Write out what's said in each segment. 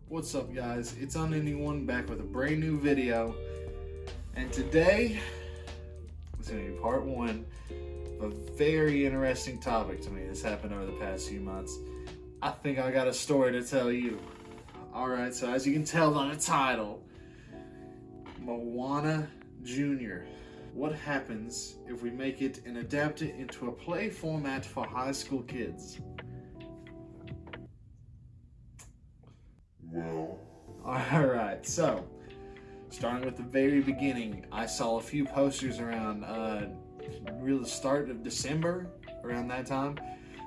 What's up, guys? It's Unending1 back with a brand new video, and today is going to be part one of a very interesting topic to me that's happened over the past few months. I think I got a story to tell you. Alright, so as you can tell by the title, Moana Jr. What happens if we make it and adapt it into a play format for high school kids? Well, Alright, so starting with the very beginning, I saw a few posters around really the start of December, around that time.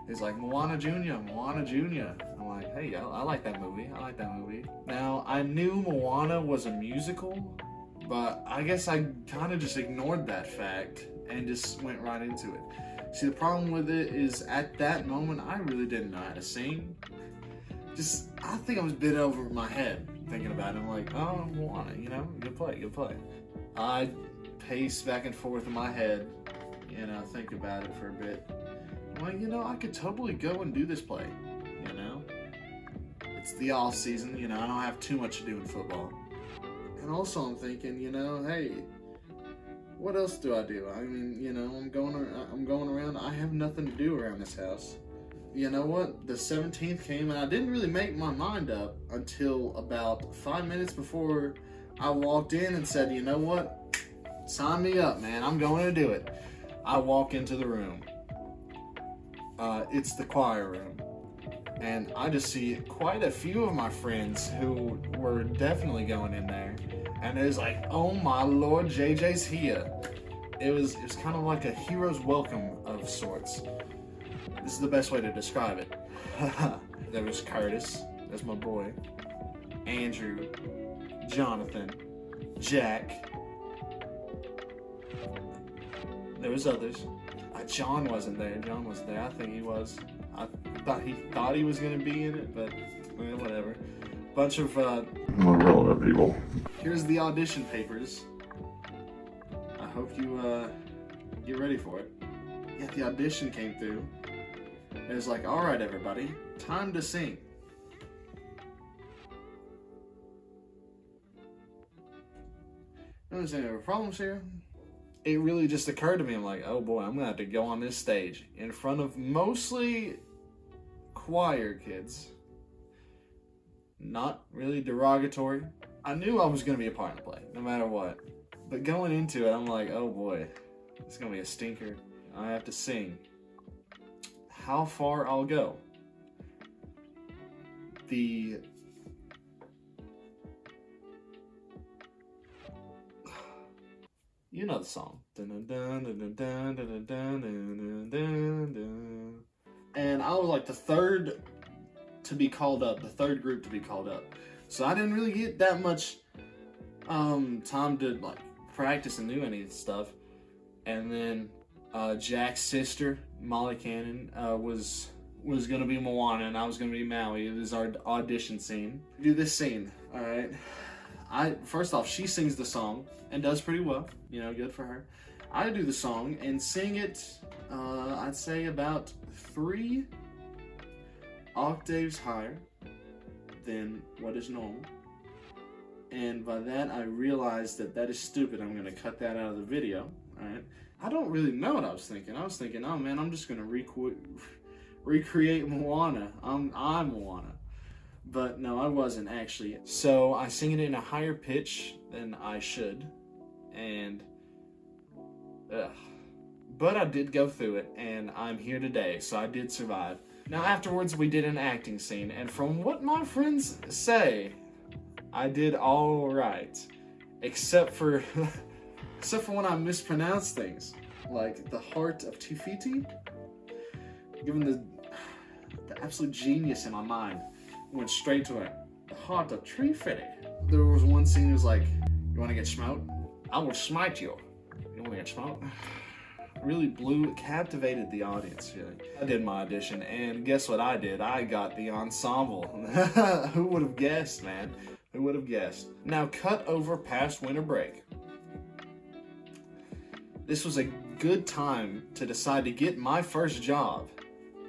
It's like Moana Jr., Moana Jr. I'm like, hey, I like that movie. I like that movie. Now, I knew Moana was a musical, but I guess I kind of just ignored that fact and just went right into it. See, the problem with it is at that moment, I really didn't know how to sing. I think I was a bit over my head thinking about it. I'm like, oh, Moana, good play. I pace back and forth in my head, think about it for a bit. I'm like, I could totally go and do this play, It's the off season, I don't have too much to do in football. And also I'm thinking, hey, what else do I do? I mean, I'm going around, I have nothing to do around this house. You know what? The 17th came and I didn't really make my mind up until about 5 minutes before I walked in and said, you know what? Sign me up, man. I'm going to do it. I walk into the room. It's the choir room. And I just see quite a few of my friends who were definitely going in there. And it was like, oh my Lord, JJ's here. It was kind of like a hero's welcome of sorts. This is the best way to describe it. There was Curtis, that's my boy, Andrew, Jonathan, Jack. There was others. John wasn't there. I think he was. I thought he was going to be in it, but whatever. Bunch of irrelevant people. Here's the audition papers. I hope you get ready for it. Yeah, the audition came through. It was like, all right, everybody, time to sing. There's any problems here? It really just occurred to me. I'm like, oh boy, I'm gonna have to go on this stage in front of mostly choir kids. Not really derogatory. I knew I was gonna be a part in the play, no matter what. But going into it, I'm like, oh boy, it's gonna be a stinker. I have to sing. How far I'll go. You know the song. And I was like the third to be called up, the third group to be called up. So I didn't really get that much time to like practice and do any of this stuff. And then Jack's sister, Molly Cannon, was gonna be Moana and I was gonna be Maui. It was our audition scene. Do this scene, all right? First off, she sings the song and does pretty well. Good for her. I do the song and sing it. I'd say about 3 octaves higher than what is normal. And by that, I realized that is stupid. I'm gonna cut that out of the video. All right. I don't really know what I was thinking. I was thinking, oh man, I'm just gonna recreate Moana. I'm Moana. But no, I wasn't actually. So I sing it in a higher pitch than I should. And, but I did go through it and I'm here today. So I did survive. Now afterwards we did an acting scene. And from what my friends say, I did all right. Except for when I mispronounced things. Like the heart of fitty. Given the absolute genius in my mind. Went straight to it. The heart of fitty. There was one scene that was like, you want to get smote? I will smite you. You want to get smote? Really captivated the audience. Really. I did my audition, and guess what I did? I got the ensemble. Who would have guessed, man? Who would have guessed? Now cut over past winter break. This was a good time to decide to get my first job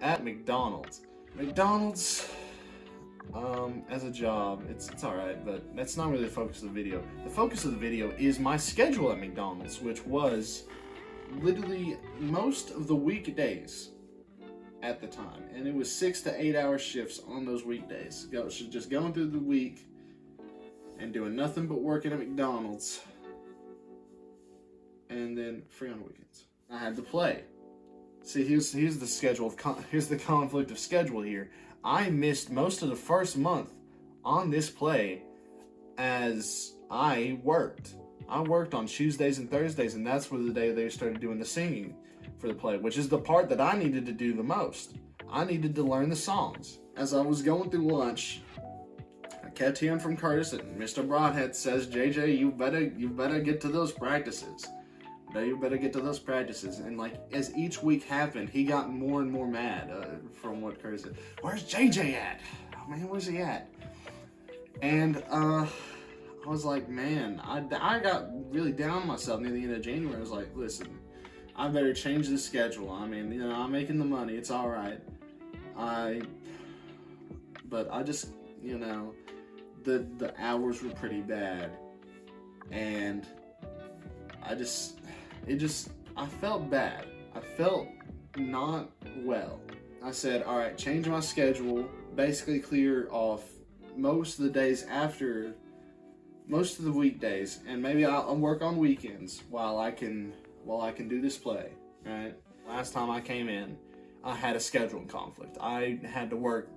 at McDonald's. McDonald's, as a job, it's alright, but that's not really the focus of the video. The focus of the video is my schedule at McDonald's, which was literally most of the weekdays at the time. And it was 6 to 8 hour shifts on those weekdays. Just going through the week and doing nothing but working at McDonald's. And then free on the weekends. I had to play. See, here's the schedule of here's the conflict of schedule here. I missed most of the first month on this play as I worked. I worked on Tuesdays and Thursdays, and that's where the day they started doing the singing for the play, which is the part that I needed to do the most. I needed to learn the songs. As I was going through lunch, I kept hearing from Curtis that Mr. Broadhead says, JJ, you better get to those practices. You better get to those practices. And like as each week happened, he got more and more mad from what Curtis said. Where's JJ at? Oh man, where's he at? And I was like, man, I got really down on myself near the end of January. I was like, listen, I better change the schedule. I mean, you know, I'm making the money. It's all right. But I just, you know, the hours were pretty bad, and I felt bad. I felt not well. I said, all right, change my schedule, basically clear off most of the days after, most of the weekdays, and maybe I'll work on weekends while I can do this play, right? Last time I came in, I had a scheduling conflict. I had to work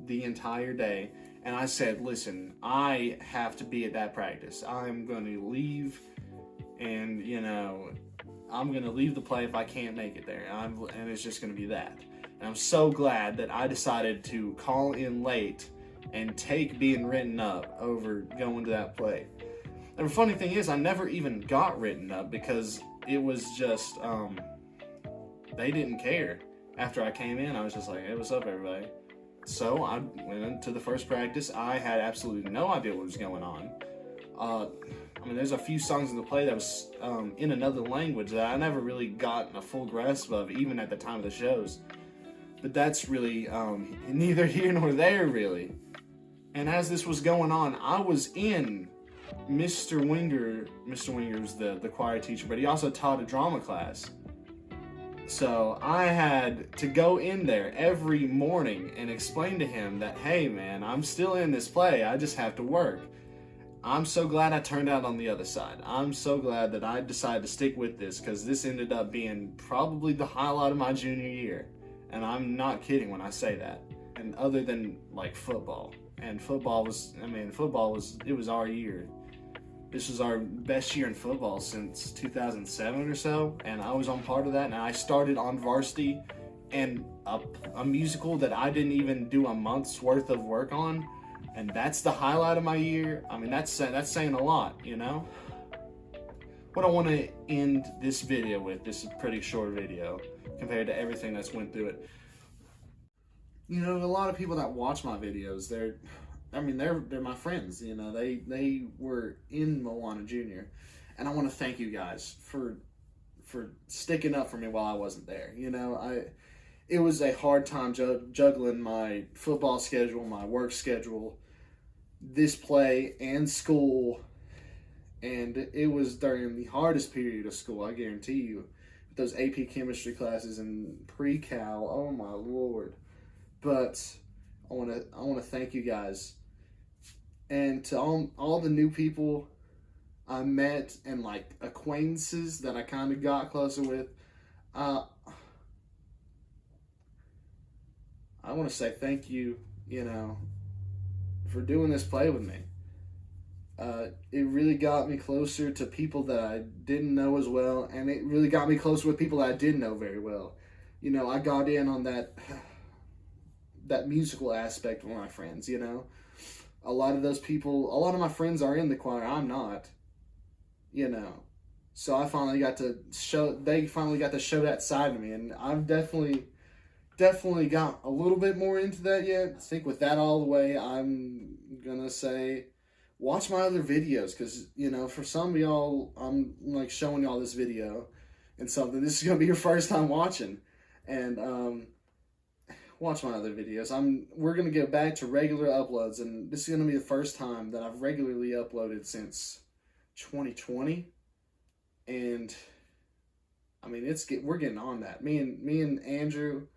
the entire day, and I said, listen, I have to be at that practice. I'm going to leave. And, you know, I'm going to leave the play if I can't make it there. And it's just going to be that. And I'm so glad that I decided to call in late and take being written up over going to that play. And the funny thing is, I never even got written up because it was just, they didn't care. After I came in, I was just like, hey, what's up, everybody? So I went into the first practice. I had absolutely no idea what was going on. I mean, there's a few songs in the play that was in another language that I never really got a full grasp of, even at the time of the shows. But that's really neither here nor there, really. And as this was going on, I was in Mr. Winger. Mr. Winger was the choir teacher, but he also taught a drama class. So I had to go in there every morning and explain to him that, hey, man, I'm still in this play. I just have to work. I'm so glad I turned out on the other side. I'm so glad that I decided to stick with this, because this ended up being probably the highlight of my junior year. And I'm not kidding when I say that. And other than like football. And football was our year. This was our best year in football since 2007 or so. And I was on part of that. And I started on varsity and a musical that I didn't even do a month's worth of work on. And that's the highlight of my year. I mean, that's saying a lot, you know? What I want to end this video with, this is a pretty short video compared to everything that's went through it. You know, a lot of people that watch my videos, they're my friends, you know. They were in Moana Junior. And I want to thank you guys for sticking up for me while I wasn't there. You know, it was a hard time juggling my football schedule, my work schedule, this play, and school. And it was during the hardest period of school, I guarantee you. Those AP chemistry classes and pre-cal, oh my Lord. But I want to thank you guys. And to all the new people I met and like acquaintances that I kind of got closer with, I want to say thank you, you know, for doing this play with me. It really got me closer to people that I didn't know as well, and it really got me closer with people that I did know very well. You know, I got in on that musical aspect with my friends, you know. A lot of my friends are in the choir, I'm not, you know. So they finally got to show that side of me, and I've definitely got a little bit more into that yet. I think with that all the way, I'm gonna say, watch my other videos, because, you know, for some of y'all, I'm like showing y'all this video and something. This is gonna be your first time watching, and watch my other videos. We're gonna go back to regular uploads, and this is gonna be the first time that I've regularly uploaded since 2020, and I mean we're getting on that. Me and Andrew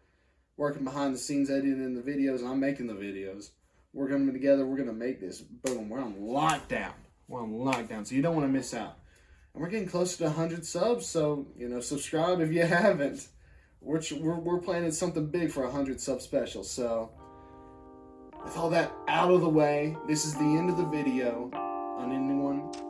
working behind the scenes, editing the videos, and I'm making the videos. We're gonna be together. We're gonna make this. Boom. We're on lockdown. We're on lockdown, so you don't want to miss out. And we're getting closer to 100 subs, so subscribe if you haven't. We're planning something big for 100 sub special. So with all that out of the way, this is the end of the video. Unending one.